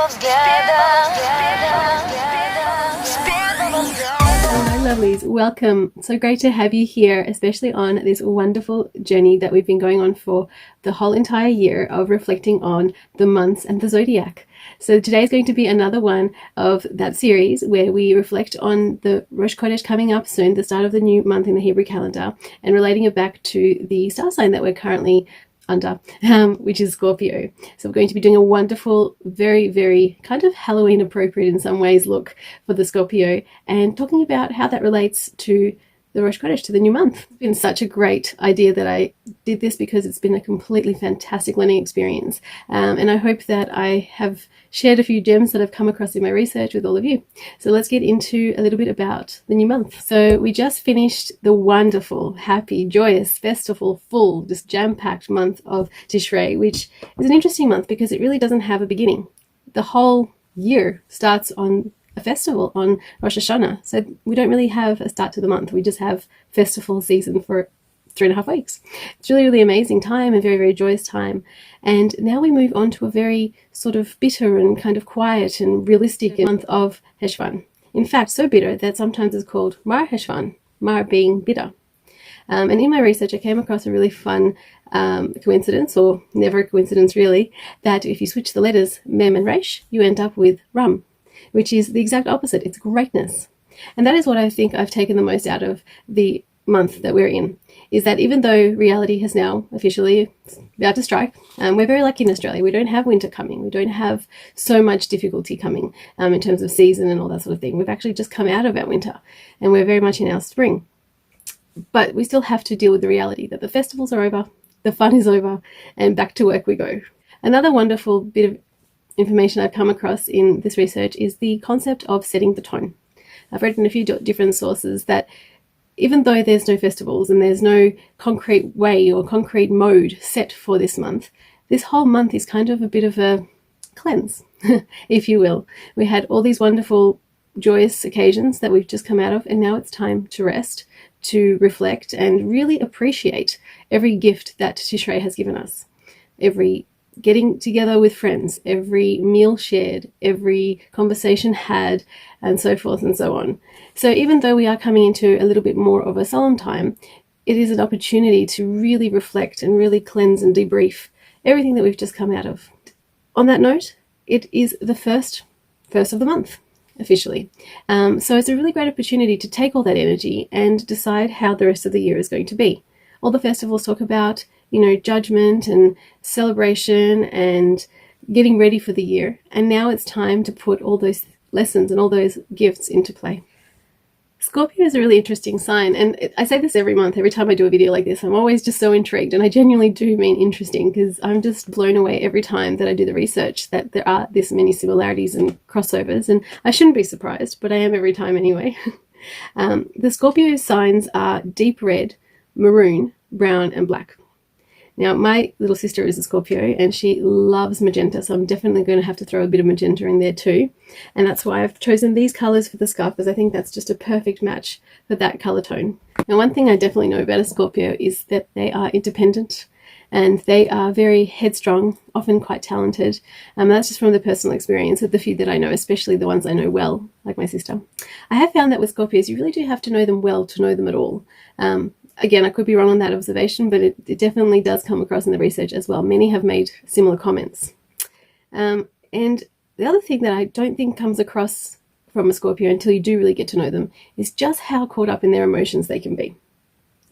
Hi lovelies, welcome. So great to have you here, especially on this wonderful journey that we've been going on for the whole entire year of reflecting on the months and the zodiac. So today is going to be another one of that series where we reflect on the Rosh Chodesh coming up soon, the start of the new month in the Hebrew calendar, and relating it back to the star sign that we're currently under, which is Scorpio. So we're going to be doing a wonderful, very, very kind of Halloween appropriate in some ways look for the Scorpio, and talking about how that relates to the Rosh Chodesh, to the new month. It's been such a great idea that I did this because it's been a completely fantastic learning experience. And I hope that I have shared a few gems that I've come across in my research with all of you. So let's get into a little bit about the new month. So we just finished the wonderful, happy, joyous, festival, full, just jam-packed month of Tishrei, which is an interesting month because it really doesn't have a beginning. The whole year starts on a festival on Rosh Hashanah. So we don't really have a start to the month. We just have festival season for 3.5 weeks. It's really, really amazing time and very, very joyous time. And now we move on to a very sort of bitter and kind of quiet and realistic month of Cheshvan. In fact, so bitter that sometimes it's called Marcheshvan, Mar being bitter. And in my research, I came across a really fun coincidence, or never a coincidence really, that if you switch the letters Mem and Resh, you end up with Ram, which is the exact opposite. It's greatness. And that is what I think I've taken the most out of the month that we're in, is that even though reality has now officially about to strike, we're very lucky in Australia. We don't have winter coming. We don't have so much difficulty coming in terms of season and all that sort of thing. We've actually just come out of our winter and we're very much in our spring. But we still have to deal with the reality that the festivals are over, the fun is over, and back to work we go. Another wonderful bit of information I've come across in this research is the concept of setting the tone. I've read in a few different sources that even though there's no festivals and there's no concrete way or concrete mode set for this month, this whole month is kind of a bit of a cleanse, if you will. We had all these wonderful, joyous occasions that we've just come out of, and now it's time to rest, to reflect, and really appreciate every gift that Tishrei has given us. Every getting together with friends, every meal shared, every conversation had, and so forth and so on. So even though we are coming into a little bit more of a solemn time, it is an opportunity to really reflect and really cleanse and debrief everything that we've just come out of. On that note, it is the first of the month, officially. So it's a really great opportunity to take all that energy and decide how the rest of the year is going to be. All the festivals talk about, judgment and celebration and getting ready for the year. And now it's time to put all those lessons and all those gifts into play. Scorpio is a really interesting sign. And I say this every month, every time I do a video like this, I'm always just so intrigued. And I genuinely do mean interesting because I'm just blown away every time that I do the research that there are this many similarities and crossovers. And I shouldn't be surprised, but I am every time anyway. The Scorpio signs are deep red, maroon, brown, and black. Now, my little sister is a Scorpio and she loves magenta, so I'm definitely going to have to throw a bit of magenta in there too. And that's why I've chosen these colors for the scarf, because I think that's just a perfect match for that color tone. Now, one thing I definitely know about a Scorpio is that they are independent and they are very headstrong, often quite talented. That's just from the personal experience of the few that I know, especially the ones I know well, like my sister. I have found that with Scorpios, you really do have to know them well to know them at all. Again, I could be wrong on that observation, but it definitely does come across in the research as well. Many have made similar comments. And the other thing that I don't think comes across from a Scorpio until you do really get to know them is just how caught up in their emotions they can be.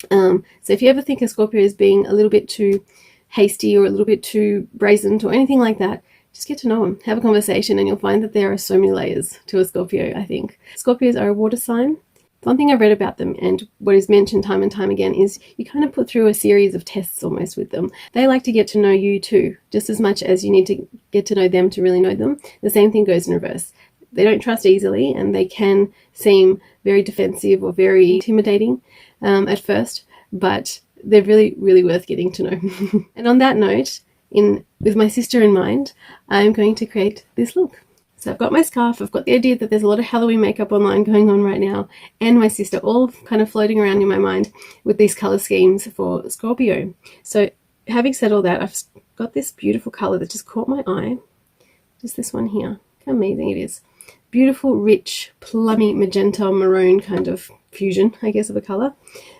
So if you ever think a Scorpio is being a little bit too hasty or a little bit too brazen or anything like that, just get to know them, have a conversation, and you'll find that there are so many layers to a Scorpio, I think. Scorpios are a water sign. One thing I've read about them and what is mentioned time and time again is you kind of put through a series of tests almost with them. They like to get to know you too, just as much as you need to get to know them to really know them. The same thing goes in reverse. They don't trust easily and they can seem very defensive or very intimidating at first, but they're really, really worth getting to know. And on that note, with my sister in mind, I'm going to create this look. So I've got my scarf, I've got the idea that there's a lot of Halloween makeup online going on right now, and my sister all kind of floating around in my mind with these color schemes for Scorpio. So having said all that, I've got this beautiful color that just caught my eye. just this one here. How amazing it is. Beautiful, rich, plummy magenta maroon kind of fusion, I guess, of a colour.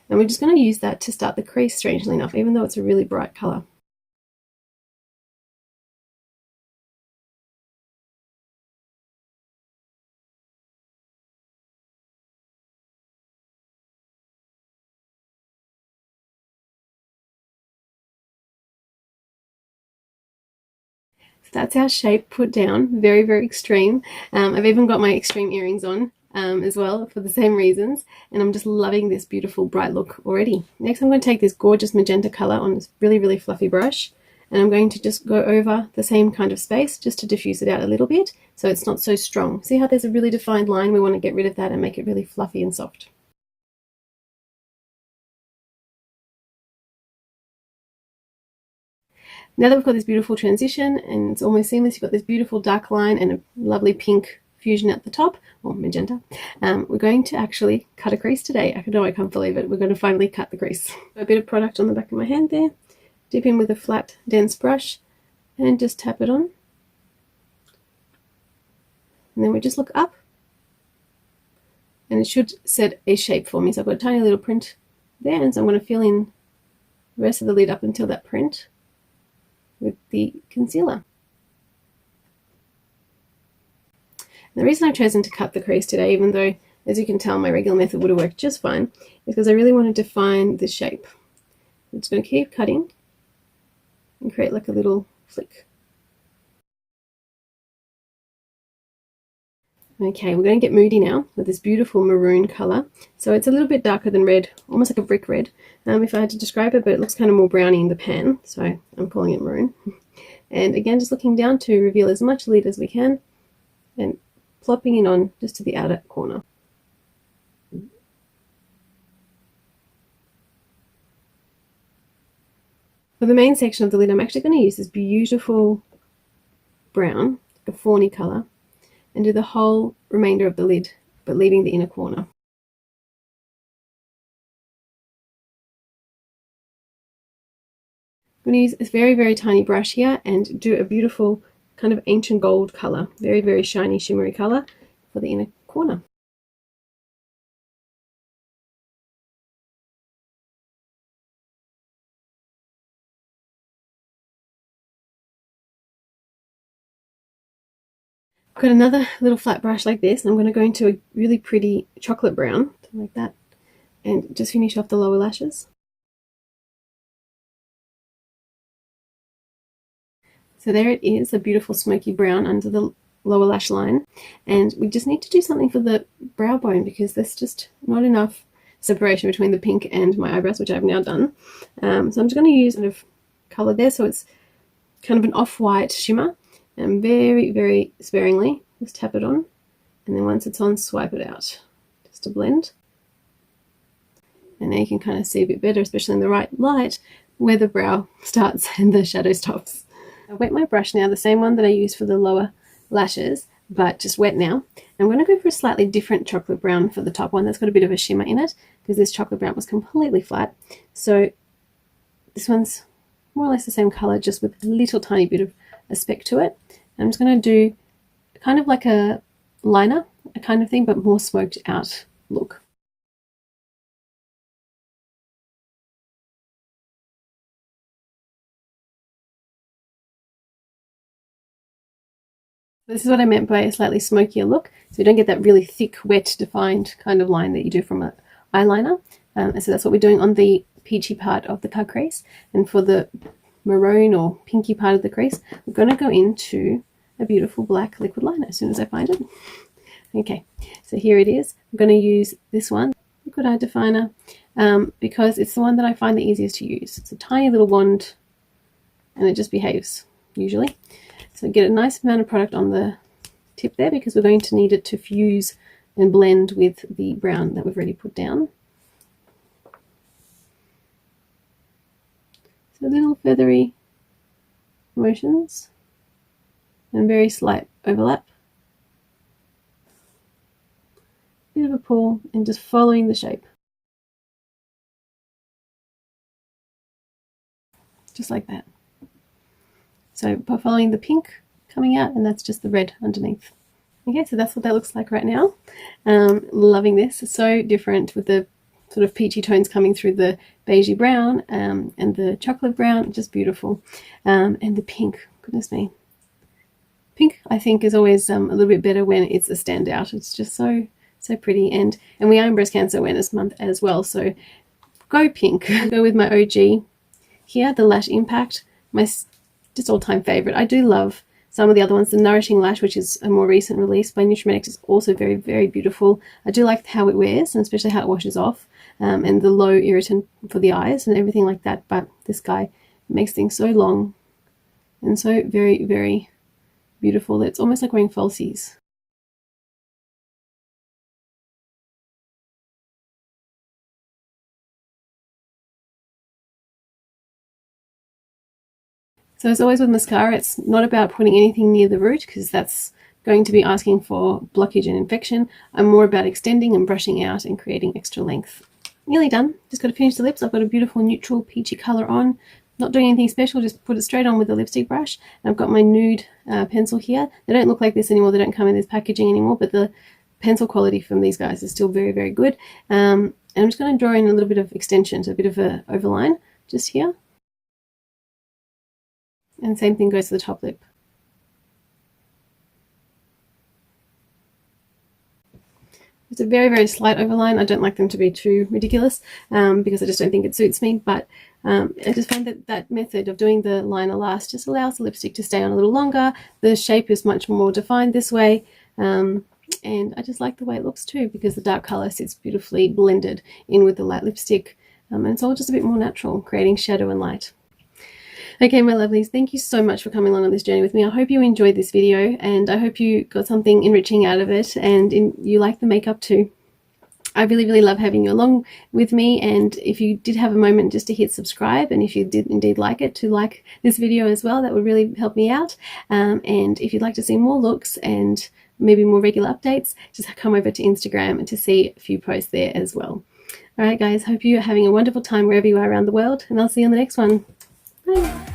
And we're just going to use that to start the crease, strangely enough, even though it's a really bright colour. That's our shape put down, very, very extreme. I've even got my extreme earrings on as well for the same reasons, and I'm just loving this beautiful bright look already. Next I'm going to take this gorgeous magenta color on this really, really fluffy brush, and I'm going to just go over the same kind of space just to diffuse it out a little bit so it's not so strong. See how there's a really defined line? We want to get rid of that and make it really fluffy and soft. Now that we've got this beautiful transition and it's almost seamless, you've got this beautiful dark line and a lovely pink fusion at the top, or magenta, we're going to actually cut a crease today. I know I can't believe it. We're going to finally cut the crease. A bit of product on the back of my hand there. Dip in with a flat, dense brush and just tap it on. And then we just look up and it should set a shape for me. So I've got a tiny little print there, and so I'm going to fill in the rest of the lid up until that print with the concealer. And the reason I've chosen to cut the crease today, even though, as you can tell, my regular method would have worked just fine, is because I really want to define the shape. I'm just going to keep cutting and create like a little flick. Okay, we're going to get moody now with this beautiful maroon color. So it's a little bit darker than red, almost like a brick red, if I had to describe it, but it looks kind of more browny in the pan, so I'm calling it maroon. And again, just looking down to reveal as much lid as we can and plopping it on just to the outer corner. For the main section of the lid, I'm actually going to use this beautiful brown, like a fawny color, and do the whole remainder of the lid, but leaving the inner corner. I'm going to use this very, very tiny brush here and do a beautiful kind of ancient gold color, very, very shiny, shimmery color for the inner corner. I've got another little flat brush like this, and I'm going to go into a really pretty chocolate brown, like that, and just finish off the lower lashes. So there it is, a beautiful smoky brown under the lower lash line, and we just need to do something for the brow bone because there's just not enough separation between the pink and my eyebrows, which I've now done. So I'm just going to use kind of color there, so it's kind of an off-white shimmer, and very, very sparingly just tap it on, and then once it's on, swipe it out just to blend. And now you can kind of see a bit better, especially in the right light, where the brow starts and the shadow stops. I wet my brush now, the same one that I used for the lower lashes, but just wet now. I'm going to go for a slightly different chocolate brown for the top one that's got a bit of a shimmer in it, because this chocolate brown was completely flat. So this one's more or less the same color, just with a little tiny bit of a speck to it. I'm just going to do kind of like a liner, a kind of thing, but more smoked out look. This is what I meant by a slightly smokier look, so you don't get that really thick, wet, defined kind of line that you do from an eyeliner. So that's what we're doing on the peachy part of the cut crease. And for the maroon or pinky part of the crease, we're going to go into a beautiful black liquid liner as soon as I find it. Okay, so here it is. I'm going to use this one, liquid eye definer, because it's the one that I find the easiest to use. It's a tiny little wand and it just behaves usually. So get a nice amount of product on the tip there because we're going to need it to fuse and blend with the brown that we've already put down. So little feathery motions and very slight overlap. Bit of a pull and just following the shape. Just like that. So by following the pink coming out, and that's just the red underneath. Okay, so that's what that looks like right now. Loving this. It's so different with the sort of peachy tones coming through the beigey brown and the chocolate brown. Just beautiful. And the pink, goodness me. Pink, I think, is always a little bit better when it's a standout. It's just so pretty. And we are in Breast Cancer Awareness Month as well, so go pink. Go with my OG here, the Lash Impact, my just all-time favorite. I do love some of the other ones. The Nourishing Lash, which is a more recent release by Nutrimetics, is also very, very beautiful. I do like how it wears, and especially how it washes off, and the low irritant for the eyes and everything like that. But this guy makes things so long and so very, very beautiful that it's almost like wearing falsies. So as always with mascara, it's not about putting anything near the root, because that's going to be asking for blockage and infection. I'm more about extending and brushing out and creating extra length. Nearly done. Just got to finish the lips. I've got a beautiful neutral peachy color on. Not doing anything special, just put it straight on with the lipstick brush. And I've got my nude pencil here. They don't look like this anymore. They don't come in this packaging anymore, but the pencil quality from these guys is still very, very good. And I'm just going to draw in a little bit of extension, so a bit of an overline just here. And same thing goes to the top lip. It's a very, very slight overline. I don't like them to be too ridiculous because I just don't think it suits me. But I just find that that method of doing the liner last just allows the lipstick to stay on a little longer. The shape is much more defined this way. And I just like the way it looks too, because the dark color sits beautifully blended in with the light lipstick. And it's all just a bit more natural, creating shadow and light. Okay, my lovelies, thank you so much for coming along on this journey with me. I hope you enjoyed this video, and I hope you got something enriching out of it, and you like the makeup too. I really, really love having you along with me, and if you did have a moment just to hit subscribe, and if you did indeed like it, to like this video as well, that would really help me out. And if you'd like to see more looks and maybe more regular updates, just come over to Instagram and to see a few posts there as well. All right, guys, hope you're having a wonderful time wherever you are around the world, and I'll see you on the next one. Bye.